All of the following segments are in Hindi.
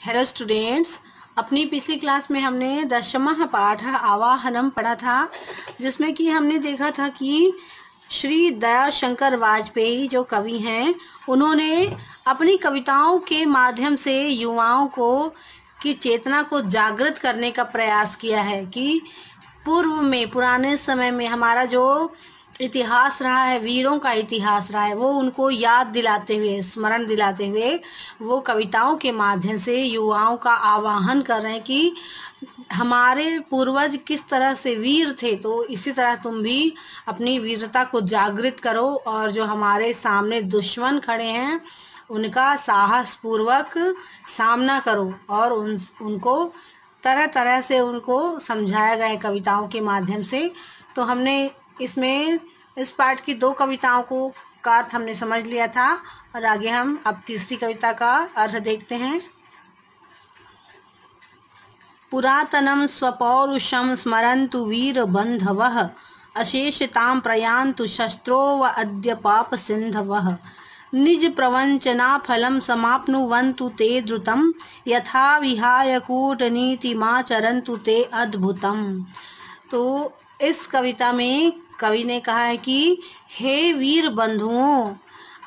Hello students. अपनी पिछली क्लास में हमने दशमः पाठ आवाहनम पढ़ा था, जिसमें कि हमने देखा था कि श्री दयाशंकर वाजपेयी जो कवि हैं, उन्होंने अपनी कविताओं के माध्यम से युवाओं को की चेतना को जागृत करने का प्रयास किया है कि पूर्व में पुराने समय में हमारा जो इतिहास रहा है, वीरों का इतिहास रहा है, वो उनको याद दिलाते हुए, स्मरण दिलाते हुए वो कविताओं के माध्यम से युवाओं का आवाहन कर रहे हैं कि हमारे पूर्वज किस तरह से वीर थे, तो इसी तरह तुम भी अपनी वीरता को जागृत करो और जो हमारे सामने दुश्मन खड़े हैं उनका साहस पूर्वक सामना करो। और उनको तरह तरह से उनको समझाया गया है कविताओं के माध्यम से। तो हमने इसमें इस पाठ की 2 कविताओं को का अर्थ हमने समझ लिया था, और आगे हम अब तीसरी कविता का अर्थ देखते हैं। पुरातनम स्वपौरुषम स्मरन्तु वीर बंधवः अशेषतां प्रयान्तु शस्त्रो व अद्य पाप सिंधवः निज प्रवंचना फलम समाप्नुवन्तु ते द्रुतम यथा विहाय कूटनीतिमाचरन्तु ते अद्भुतम। तो इस कविता में कवि ने कहा है कि हे वीर बंधुओं,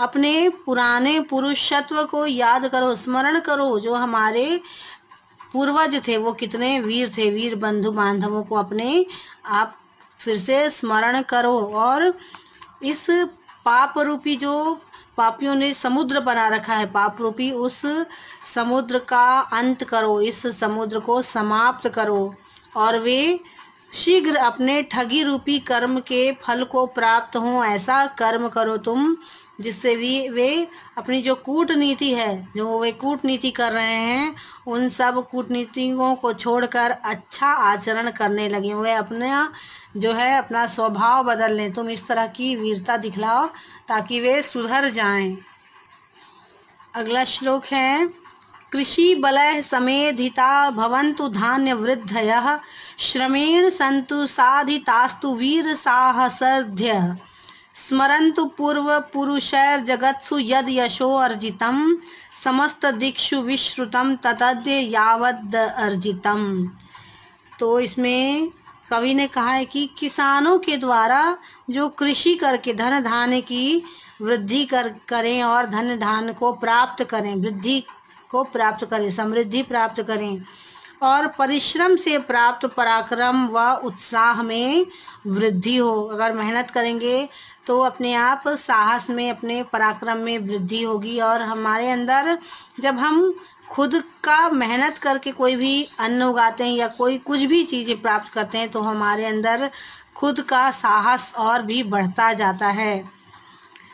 अपने पुराने पुरुषत्व को याद करो, स्मरण करो। जो हमारे पूर्वज थे वो कितने वीर थे, वीर बंधु बांधवों को अपने आप फिर से स्मरण करो, और इस पाप रूपी जो पापियों ने समुद्र बना रखा है, पाप रूपी उस समुद्र का अंत करो, इस समुद्र को समाप्त करो, और वे शीघ्र अपने ठगी रूपी कर्म के फल को प्राप्त हों। ऐसा कर्म करो तुम जिससे वे अपनी जो कूटनीति है, जो वे कूटनीति कर रहे हैं, उन सब कूटनीतियों को छोड़कर अच्छा आचरण करने लगे, वे अपना जो है अपना स्वभाव बदल लें। तुम इस तरह की वीरता दिखलाओ ताकि वे सुधर जाएं। अगला श्लोक है, कृषि बलय समेधिता भवन्तु धान्य वृद्धयः श्रमेण सन्तु साधितास्तु वीर साहसर्ध्यः स्मरन्तु पूर्व पुरुषैर जगत्सु यद यशो अर्जितम समस्त दिक्षु विश्रुतम ततद्य यावद अर्जितम। तो इसमें कवि ने कहा है कि किसानों के द्वारा जो कृषि करके धन धान्य की वृद्धि करें और धन धान्य को प्राप्त करें, वृद्धि को प्राप्त करें, समृद्धि प्राप्त करें, और परिश्रम से प्राप्त पराक्रम व उत्साह में वृद्धि हो। अगर मेहनत करेंगे तो अपने आप साहस में, अपने पराक्रम में वृद्धि होगी। और हमारे अंदर जब हम खुद का मेहनत करके कोई भी अन्न उगाते हैं या कोई कुछ भी चीज़ें प्राप्त करते हैं, तो हमारे अंदर खुद का साहस और भी बढ़ता जाता है।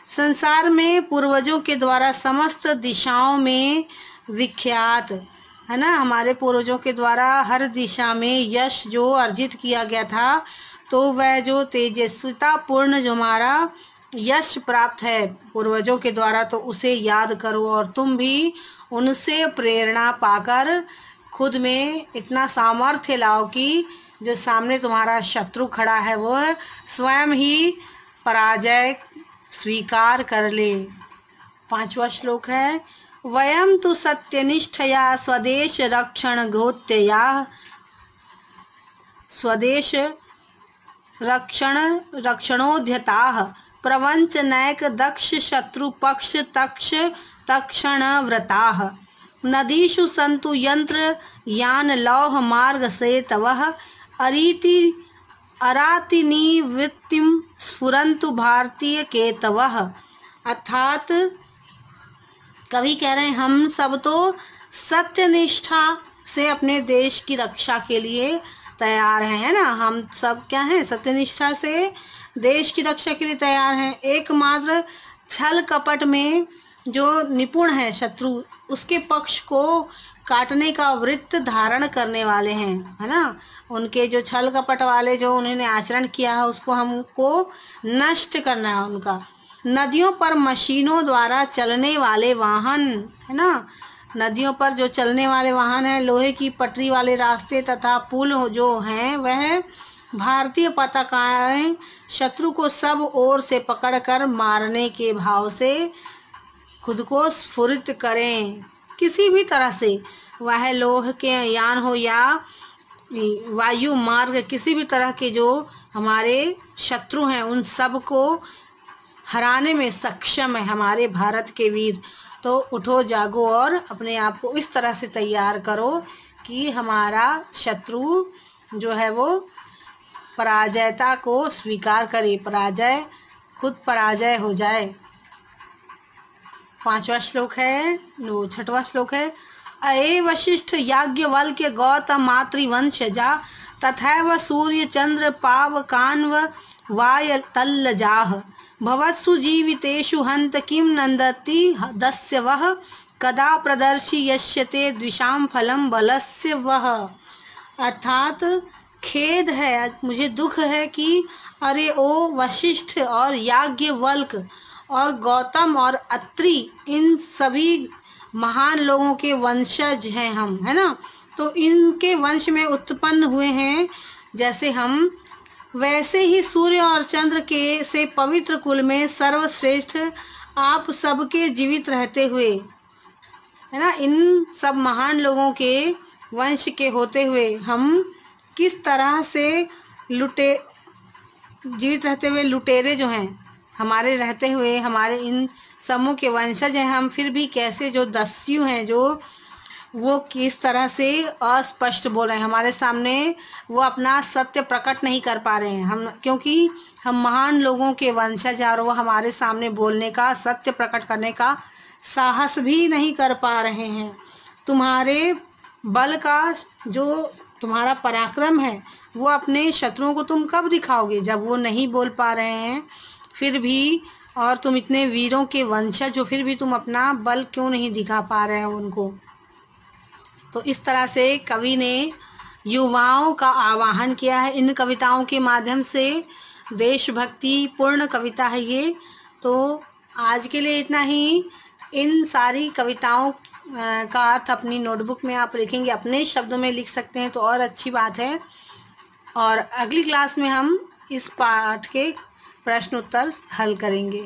संसार में पूर्वजों के द्वारा समस्त दिशाओं में विख्यात है ना, हमारे पूर्वजों के द्वारा हर दिशा में यश जो अर्जित किया गया था, तो वह जो तेजस्विता पूर्ण जो हमारा यश प्राप्त है पूर्वजों के द्वारा, तो उसे याद करो और तुम भी उनसे प्रेरणा पाकर खुद में इतना सामर्थ्य लाओ कि जो सामने तुम्हारा शत्रु खड़ा है वो स्वयं ही पराजय स्वीकार कर ले। 5वां श्लोक है, वयम तु सत्यनिष्ठया स्वदेश रक्षण घोत्यया स्वदेश रक्षणोद्यताः प्रवंच नैक दक्ष शत्रु पक्ष तक्ष तक्षण व्रताः नदीषु सन्तु यंत्र यान लौह मार्ग से तवः अरातिनी वृत्तिम स्फुरन्तु भारतीय केतवः। अर्थात कवि कह रहे हैं हम सब तो सत्यनिष्ठा से अपने देश की रक्षा के लिए तैयार है ना, हम सब क्या हैं, सत्यनिष्ठा से देश की रक्षा के लिए तैयार हैं। एकमात्र छल कपट में जो निपुण है शत्रु, उसके पक्ष को काटने का वृत्त धारण करने वाले हैं, है ना। उनके जो छल कपट वाले जो उन्होंने आचरण किया है उसको हमको नष्ट करना है उनका। नदियों पर मशीनों द्वारा चलने वाले वाहन है ना, नदियों पर जो चलने वाले वाहन हैं, लोहे की पटरी वाले रास्ते तथा पुल जो हैं, वह भारतीय पताकाएं शत्रु को सब ओर से पकड़कर मारने के भाव से खुद को स्फुरित करें। किसी भी तरह से, वह लोह के यान हो या वायु मार्ग, किसी भी तरह के जो हमारे शत्रु हैं उन सब को हराने में सक्षम है हमारे भारत के वीर। तो उठो जागो और अपने आप को इस तरह से तैयार करो कि हमारा शत्रु जो है वो पराजयता को स्वीकार करे, खुद पराजय हो जाए। 5वां श्लोक है, 6वां श्लोक है। अये वशिष्ठ याज्ञवल्क्य गौतम मातृवंशजा तथैव सूर्य चंद्र पावकान्व वायतल्लजाः भवत्सु जीवितेषु हन्त किं नन्दति दस्य वः कदा प्रदर्शि यश्यते द्विषां फलं बलस्य वः। अर्थात खेद है, मुझे दुख है कि अरे ओ वशिष्ठ और याज्ञवल्क और गौतम और अत्रि, इन सभी महान लोगों के वंशज हैं हम, है ना। तो इनके वंश में उत्पन्न हुए हैं जैसे हम, वैसे ही सूर्य और चंद्र के से पवित्र कुल में सर्वश्रेष्ठ आप सबके जीवित रहते हुए, है ना, इन सब महान लोगों के वंश के होते हुए हम किस तरह से जीवित रहते हुए लुटेरे जो हैं हमारे रहते हुए, हमारे इन समूह के वंशज हैं हम, फिर भी कैसे जो दस्यु हैं जो वो किस तरह से अस्पष्ट बोल रहे हैं हमारे सामने, वो अपना सत्य प्रकट नहीं कर पा रहे हैं हम, क्योंकि हम महान लोगों के वंशज हैं और वो हमारे सामने बोलने का, सत्य प्रकट करने का साहस भी नहीं कर पा रहे हैं। तुम्हारे बल का, जो तुम्हारा पराक्रम है, वो अपने शत्रुओं को तुम कब दिखाओगे, जब वो नहीं बोल पा रहे हैं फिर भी, और तुम इतने वीरों के वंशज हो फिर भी तुम अपना बल क्यों नहीं दिखा पा रहे हो उनको। तो इस तरह से कवि ने युवाओं का आह्वान किया है इन कविताओं के माध्यम से। देशभक्ति पूर्ण कविता है ये। तो आज के लिए इतना ही। इन सारी कविताओं का अर्थ अपनी नोटबुक में आप लिखेंगे, अपने शब्दों में लिख सकते हैं तो और अच्छी बात है। और अगली क्लास में हम इस पाठ के प्रश्न उत्तर हल करेंगे।